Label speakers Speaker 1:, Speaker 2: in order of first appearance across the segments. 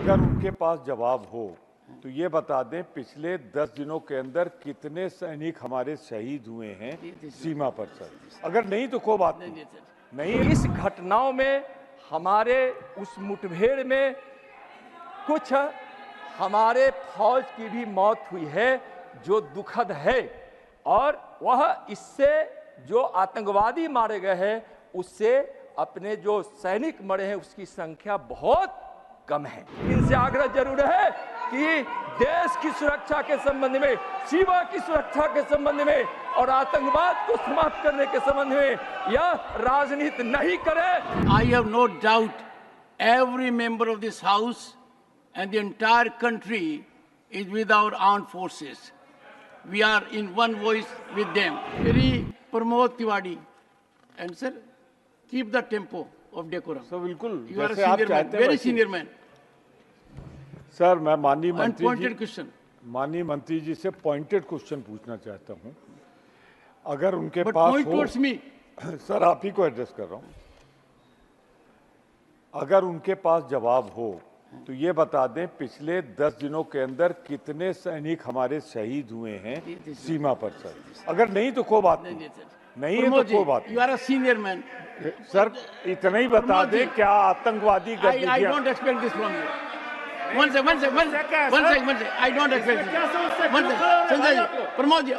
Speaker 1: अगर उनके पास जवाब हो तो ये बता दें पिछले 10 दिनों के अंदर कितने सैनिक हमारे शहीद हुए हैं सीमा पर सर। अगर नहीं तो कोई बात नहीं।
Speaker 2: इस घटनाओं में हमारे उस मुठभेड़ में कुछ हमारे फौज की भी मौत हुई है जो दुखद है, और वह इससे जो आतंकवादी मारे गए हैं उससे अपने जो सैनिक मरे हैं उसकी संख्या बहुत कम है। इनसे आग्रह जरूर है कि देश की सुरक्षा के संबंध में, सीमा की सुरक्षा के संबंध में और आतंकवाद को समाप्त करने के संबंध में यह राजनीति नहीं करे।
Speaker 3: I have no doubt every member of this house and the entire country is with our armed forces. We are in one voice with them. Very Pramod Tiwari, and sir, keep the tempo of decorum.
Speaker 1: Sir बिल्कुल
Speaker 3: You are a
Speaker 1: जैसे आप
Speaker 3: senior man,
Speaker 1: चाहते हैं
Speaker 3: very
Speaker 1: वैसे।
Speaker 3: senior man.
Speaker 1: Sir मैं माननीय
Speaker 3: And
Speaker 1: मंत्री
Speaker 3: pointed
Speaker 1: जी
Speaker 3: question.
Speaker 1: माननीय मंत्री जी से पॉइंटेड क्वेश्चन पूछना चाहता हूं। अगर उनके
Speaker 3: But
Speaker 1: पास
Speaker 3: point
Speaker 1: हो
Speaker 3: towards me.
Speaker 1: सर आप ही को एड्रेस कर रहा हूं। अगर उनके पास जवाब हो तो ये बता दें पिछले 10 दिनों के अंदर कितने सैनिक हमारे शहीद हुए हैं सीमा पर सर। अगर नहीं तो कोई बात नहीं है तो
Speaker 3: Pramod ji,
Speaker 1: कोई बात
Speaker 3: you are a senior man.
Speaker 1: नहीं। सर इतना ही बता
Speaker 3: Pramod
Speaker 1: दें
Speaker 3: ji,
Speaker 1: क्या आतंकवादी
Speaker 3: I
Speaker 1: गतिविधियां
Speaker 3: don't expect this from you. One second. I don't expect this. One second. Sanjay ji, Pramod ji,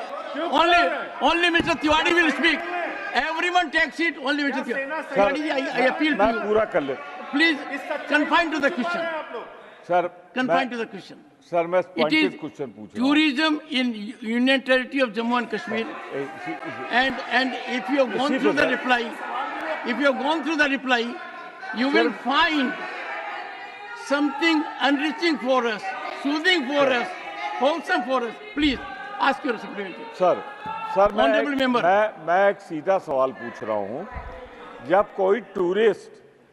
Speaker 3: only Mr. Tiwari will speak. Everyone takes it, only Mr. Tiwari ji, I appeal to
Speaker 1: मैं
Speaker 3: you.
Speaker 1: पूरा कर ले
Speaker 3: Please confine to the question.
Speaker 1: Sir
Speaker 3: Confine to the question.
Speaker 1: Sir मैं
Speaker 3: It
Speaker 1: pointed
Speaker 3: is
Speaker 1: question पूछ रहा हूं।
Speaker 3: tourism in Union Territory of Jammu and Kashmir. And if you have gone through the reply, you will find something enriching for us, soothing for us, wholesome for us. Please ask your supplementary.
Speaker 1: Sir
Speaker 3: Honorable member.
Speaker 1: मैं एक सीधा सवाल पूछ रहा हूं। जब कोई tourist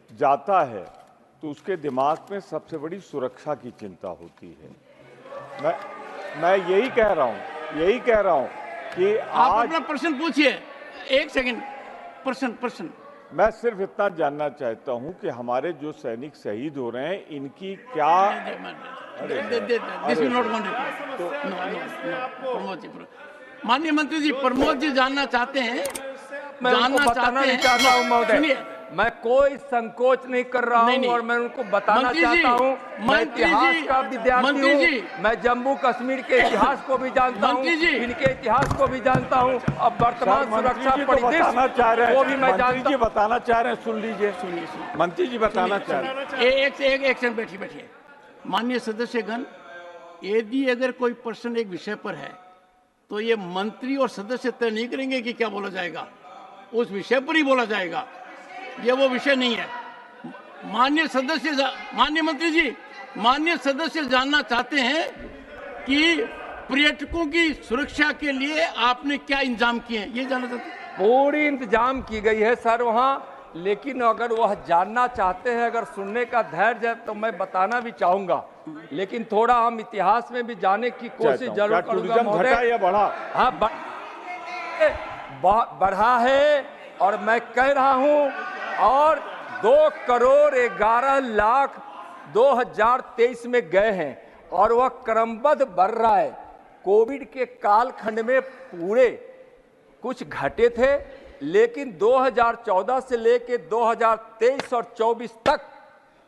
Speaker 1: जाता है तो उसके दिमाग में सबसे बड़ी सुरक्षा की चिंता होती है। मैं यही कह रहा हूं कि
Speaker 3: आप
Speaker 1: आज
Speaker 3: अपना प्रश्न पूछिए। एक सेकंड, प्रश्न।
Speaker 1: मैं सिर्फ इतना जानना चाहता हूं कि हमारे जो सैनिक शहीद हो रहे हैं इनकी क्या
Speaker 3: This will not want it. No. Pramod ji, माननीय मंत्री जी, प्रमोद जी जानना चाहते हैं।
Speaker 2: मैं उनको बताना नहीं चाहता हूं महोदय,
Speaker 3: सुनिए,
Speaker 2: मैं कोई संकोच नहीं कर रहा हूं और मैं उनको बताना चाहता हूं मैं इतिहास का विद्यार्थी हूं। मैं जम्मू कश्मीर के इतिहास को भी जानता हूं, इनके इतिहास को भी जानता हूं। अब वर्तमान सुरक्षा परिदृश्य वो भी मैं जानता हूं।
Speaker 1: बताना चाह रहे हैं, सुन लीजिए। मंत्री जी बताना चाह रहे हैं।
Speaker 3: एक सेकंड बैठिए। माननीय सदस्यगण, यदि अगर कोई प्रश्न एक विषय पर है तो ये मंत्री और सदस्य तय नहीं करेंगे कि क्या बोला जाएगा, उस विषय पर ही बोला जाएगा। ये वो विषय नहीं है। माननीय मंत्री जी, माननीय सदस्य जानना चाहते हैं कि पर्यटकों की सुरक्षा के लिए आपने क्या इंतजाम किए हैं, ये जानना चाहते हैं।
Speaker 2: पूरी इंतजाम की गई है सर वहाँ, लेकिन अगर वह जानना चाहते हैं, अगर सुनने का धैर्य है तो मैं बताना भी चाहूंगा, लेकिन थोड़ा हम इतिहास में भी जाने की कोशिश जरूर करूंगा महोदय। हाँ, बढ़ा है और मैं कह रहा हूं, और 2,11,00,000 2023 में गए हैं और वह क्रमबद्ध बढ़ रहा है। कोविड के कालखंड में पूरे कुछ घटे थे, लेकिन 2014 से लेकर 2023 और 24 तक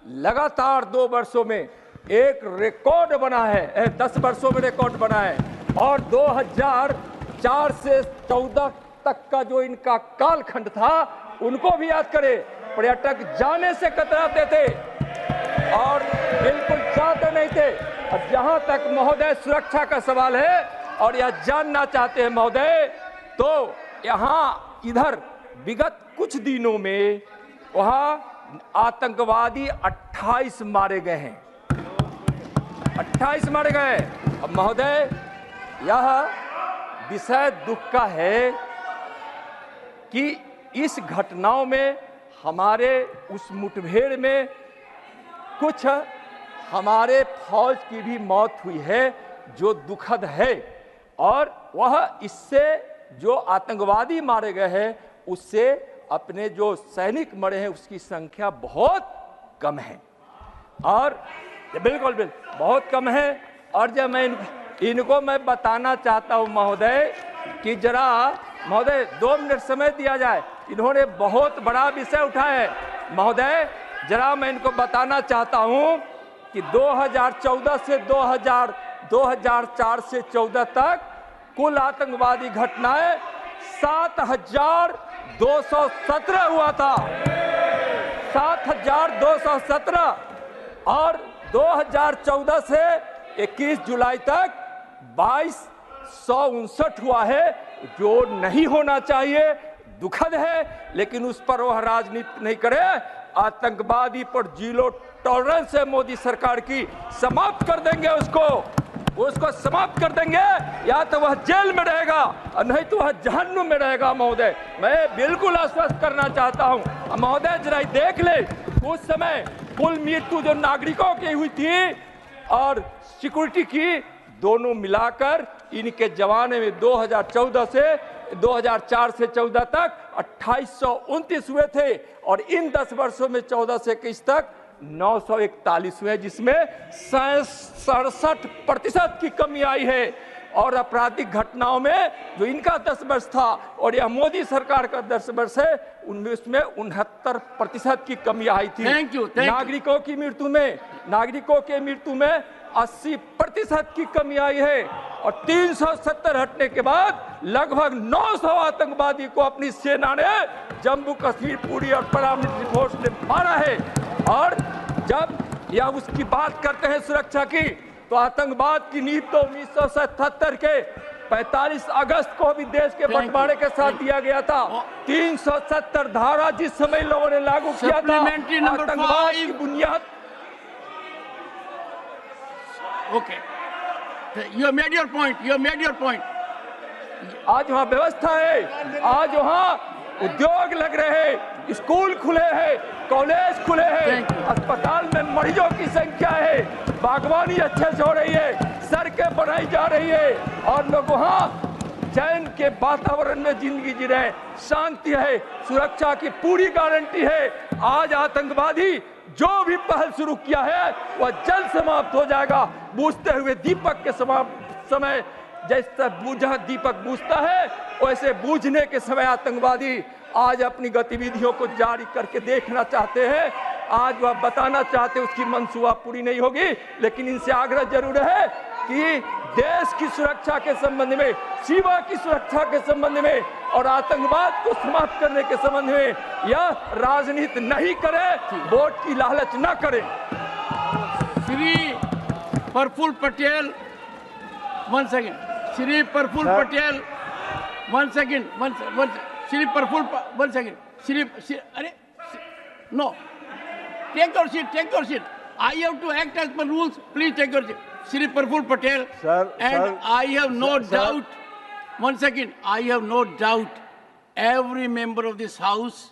Speaker 2: लगातार 2 वर्षों में एक रिकॉर्ड बना है, 10 वर्षों में रिकॉर्ड बना है। और 2004 से 14 तक का जो इनका कालखंड था उनको भी याद करें, पर्यटक जाने से कतराते थे और बिल्कुल चाहते नहीं थे। और जहां तक महोदय सुरक्षा का सवाल है और यह जानना चाहते हैं महोदय, तो यहाँ इधर विगत कुछ दिनों में वहां आतंकवादी 28 मारे गए हैं, 28 मारे गए। अब महोदय, यह विषय दुख का है कि इस घटनाओं में हमारे उस मुठभेड़ में कुछ हमारे फौज की भी मौत हुई है जो दुखद है, और वह इससे जो आतंकवादी मारे गए हैं उससे अपने जो सैनिक मरे हैं उसकी संख्या बहुत कम है। और बिल्कुल बिल्कुल बहुत कम है। और जब मैं इनको मैं बताना चाहता हूं महोदय कि जरा महोदय 2 मिनट समय दिया जाए, इन्होंने बहुत बड़ा विषय उठाया है। महोदय जरा मैं इनको बताना चाहता हूं कि 2014 से 2004 से 14 तक कुल आतंकवादी घटनाएं 7,217 हुआ था, 7,217। और 2014 से 21 जुलाई तक 2259 हुआ है, जो नहीं होना चाहिए, दुखद है। लेकिन उस पर वह राजनीति नहीं करे। आतंकवादी पर जीरो टॉलरेंस है मोदी सरकार की, समाप्त कर देंगे उसको समाप्त कर देंगे। या तो वह जेल में रहेगा और नहीं तो वह जहन्नुम में रहेगा। महोदय मैं बिल्कुल आश्वस्त करना चाहता हूं। महोदय जरा देख ले, कुछ समय कुल मृत्यु जो नागरिकों की हुई थी और सिक्योरिटी की, दोनों मिलाकर इनके जमाने में 2004 से 14 तक 2829 हुए थे। और इन 10 वर्षों में 14 से 21 तक 941 हुए, जिसमें 67% की कमी आई है। और आपराधिक घटनाओं में जो इनका 10 वर्ष था और यह मोदी सरकार का 10 वर्ष है, उनमें उसमें 69% की कमी आई थी।
Speaker 3: Thank you.
Speaker 2: नागरिकों की मृत्यु में 80% की कमी आई है। और 370 हटने के बाद लगभग 900 आतंकवादी को अपनी सेना ने जम्मू कश्मीर, पुरी और पैरामिलिट्री फोर्स ने मारा है। और जब यह उसकी बात करते हैं सुरक्षा की, तो आतंकवाद की नींव तो 1977 के 45 अगस्त को भी देश के बंटवारे के साथ दिया गया था। 370 धारा जिस समय लोगों ने लागू किया था, आतंकवाद की बुनियाद।
Speaker 3: Okay. You have made your point.
Speaker 2: आज वहाँ व्यवस्था है, आज वहाँ उद्योग लग रहे हैं, स्कूल खुले हैं, कॉलेज खुले हैं, अस्पताल में मरीजों की संख्या है, बागवानी अच्छे से हो रही है, सड़कें बनाई जा रही है और लोग वहाँ चैन के वातावरण में जिंदगी जी रहे हैं। शांति है, सुरक्षा की पूरी गारंटी है। आज आतंकवादी जो भी पहल शुरू किया है वह जल्द समाप्त हो जाएगा। बुझते हुए दीपक के समय जैसे जहां दीपक बुझता है, वैसे बूझने के समय आतंकवादी आज अपनी गतिविधियों को जारी करके देखना चाहते हैं। आज वह बताना चाहते हैं उसकी मंसूबा पूरी नहीं होगी। लेकिन इनसे आग्रह जरूर है कि देश की सुरक्षा के संबंध में, सीमा की सुरक्षा के संबंध में और आतंकवाद को समाप्त करने के संबंध में यह राजनीति नहीं करे, वोट की लालच न करे।
Speaker 3: Shri Praful Patel, once again. Shri Praful Patel, once again. Shri Praful, once again. No. Take your seat. I have to act as per rules. Please take your seat. Shri Praful Patel. I have no doubt. Once again, I have no doubt every member of this house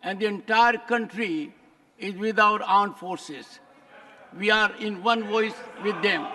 Speaker 3: and the entire country is with our armed forces. We are in one voice with them.